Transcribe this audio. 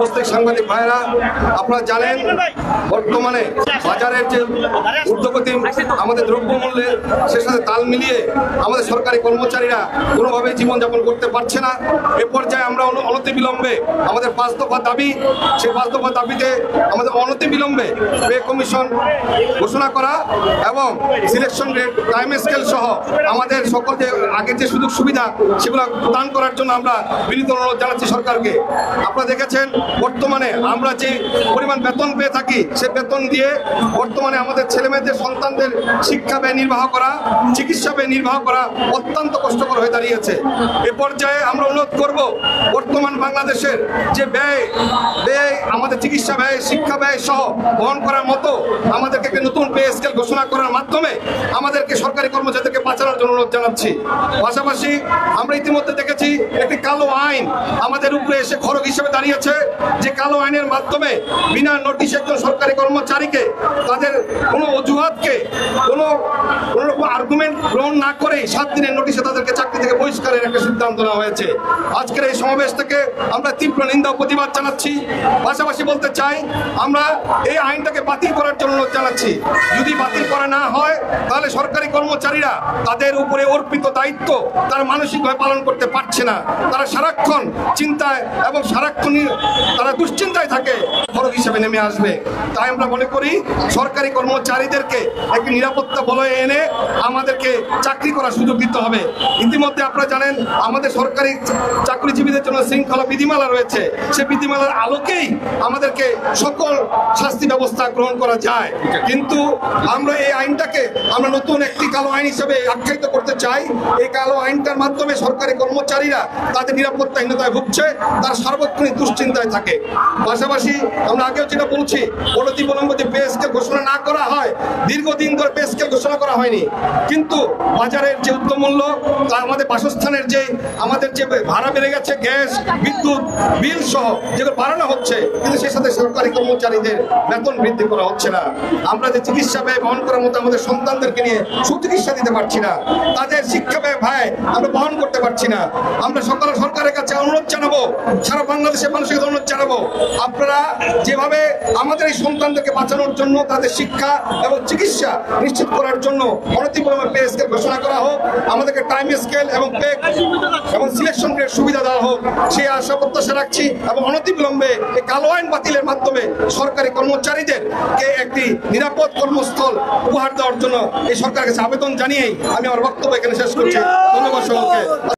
উপস্থিত সাংবাদিক ভাইরা, আপনারা জানেন বর্তমানে বাজারের যে ঊর্ধ্বগতি আমাদের দ্রব্যমূল্যের সে সাথে তাল মিলিয়ে আমাদের সরকারি কর্মচারীরা কোনোভাবেই জীবনযাপন করতে পারছে না। এ পর্যায়ে আমরা অনতিবিলম্বে আমাদের 5 দফা দাবি, সেই 5 দফা দাবিতে আমাদের অনতিবিলম্বে পে কমিশন ঘোষণা করা এবং সিলেকশন রেট, টাইম স্কেল সহ আমাদের সকল যে আগের যে সুযোগ সুবিধা সেগুলো প্রদান করার জন্য আমরা বিনীত অনুরোধ জানাচ্ছি সরকারকে। আপনারা দেখেছেন বর্তমানে আমরা যে পরিমাণ বেতন পেয়ে থাকি সে বেতন দিয়ে বর্তমানে আমাদের ছেলেমেয়েদের সন্তানদের শিক্ষা ব্যয় নির্বাহ করা, চিকিৎসা ব্যয় নির্বাহ করা অত্যন্ত কষ্টকর হয়ে দাঁড়িয়েছে। এ পর্যায়ে আমরা অনুরোধ করব বর্তমান বাংলাদেশের যে ব্যয় আমাদের চিকিৎসা ব্যয়, শিক্ষা ব্যয় সহ বহন করার মতো আমাদেরকে একটি নতুন পে স্কেল ঘোষণা করার মাধ্যমে আমাদেরকে সরকারি কর্মচারীদেরকে বাঁচানোর জন্য অনুরোধ জানাচ্ছি। পাশাপাশি আমরা ইতিমধ্যে দেখেছি একটি কালো আইন আমাদের উপরে এসে খড়গ হিসেবে দাঁড়িয়েছে, যে কালো আইনের মাধ্যমে বিনা নোটিশে একজন সরকারি কর্মচারীকে তাদের কোনো অজুহাতকে কোনো রকম আর্গুমেন্ট গ্রহণ না করেই 7 দিনের নোটিশে তাদেরকে চাকরি থেকে বহিষ্কারের একটা সিদ্ধান্ত নেওয়া হয়েছে। আজকের এই সমাবেশ থেকে আমরা তীব্র নিন্দা ও প্রতিবাদ জানাচ্ছি। পাশাপাশি বলতে চাই আমরা এই আইনটাকে বাতিল করার জন্য অনুরোধ জানাচ্ছি। যদি বাতিল করা না হয় তাহলে সরকারি কর্মচারীরা তাদের উপরে অর্পিত দায়িত্ব তারা মানসিকভাবে পালন করতে পারছে না। তারা সারাক্ষণ চিন্তায় এবং সারাক্ষণ তারা দুশ্চিন্তায় থাকে, খড়গ হিসেবে নেমে আসবে। তাই আমরা মনে করি সরকারি কর্মচারীদেরকে একটি নিরাপত্তা বলয়ে এনে আমাদেরকে চাকরি করার সুযোগ দিতে হবে। ইতিমধ্যে আপনারা জানেন আমাদের সরকারি চাকরিজীবীদের জন্য শৃঙ্খলা বিধিমালা রয়েছে, সেই বিধিমালার আলোকেই আমাদেরকে সকল শাস্তি ব্যবস্থা গ্রহণ করা যায়। কিন্তু আমরা এই আইনটাকে আমরা নতুন একটি কালো আইন হিসেবে আখ্যায়িত করতে চাই। এই কালো আইনটার মাধ্যমে সরকারি কর্মচারীরা তাদের নিরাপত্তাহীনতায় ভুগছে, তারা সার্বক্ষণিক দুশ্চিন্তায় থাকে। পাশাপাশি আমরা আগেও যেটা বলছি, অনতিবিলম্বে যে পে স্কেল ঘোষণা না করা হয়, দীর্ঘদিন ধরে পে স্কেল ঘোষণা করা হয়নি, কিন্তু বাজারের যে উচ্চমূল্য, আমাদের বাসস্থানের যে আমাদের যে ভাড়া বেড়ে গেছে, গ্যাস, বিদ্যুৎ বিল সহ যেগুলো বাড়ানো হচ্ছে, কিন্তু সেই সাথে সরকারি কর্মচারীদের বেতন বৃদ্ধি করা হচ্ছে না। আমরা যে চিকিৎসা ব্যয় বহন করার মতো আমাদের সন্তানদেরকে নিয়ে সুচিকিৎসা দিতে পারছি না, তাদের শিক্ষা ব্যয় আমরা বহন করতে পারছি না। আমরা সরকারের কাছে অনুরোধ জানাবো, সারা বাংলাদেশের মানুষের কাছে অনুরোধ জানাবো, আপনারা যেভাবে আমাদের এই সন্তানদেরকে বাঁচানোর জন্য তাদের শিক্ষা এবং চিকিৎসা নিশ্চিত করার জন্য অনতিবিলম্বে পে স্কেল ঘোষণা করা হোক, আমাদেরকে টাইম স্কেল এবং পে এবং সিলেকশন রেট সুবিধা দেওয়া হোক, সেই আশা প্রত্যাশা রাখছি। এবং অনতিবিলম্বে এই কালো আইন বাতিলের মাধ্যমে সরকারি কর্মচারীদেরকে একটি নিরাপদ কর্মস্থল উপহার দেওয়ার জন্য এই সরকারের কাছে আবেদন জানিয়েই আমি আমার বক্তব্য এখানে শেষ করছি। ধন্যবাদ সকলকে।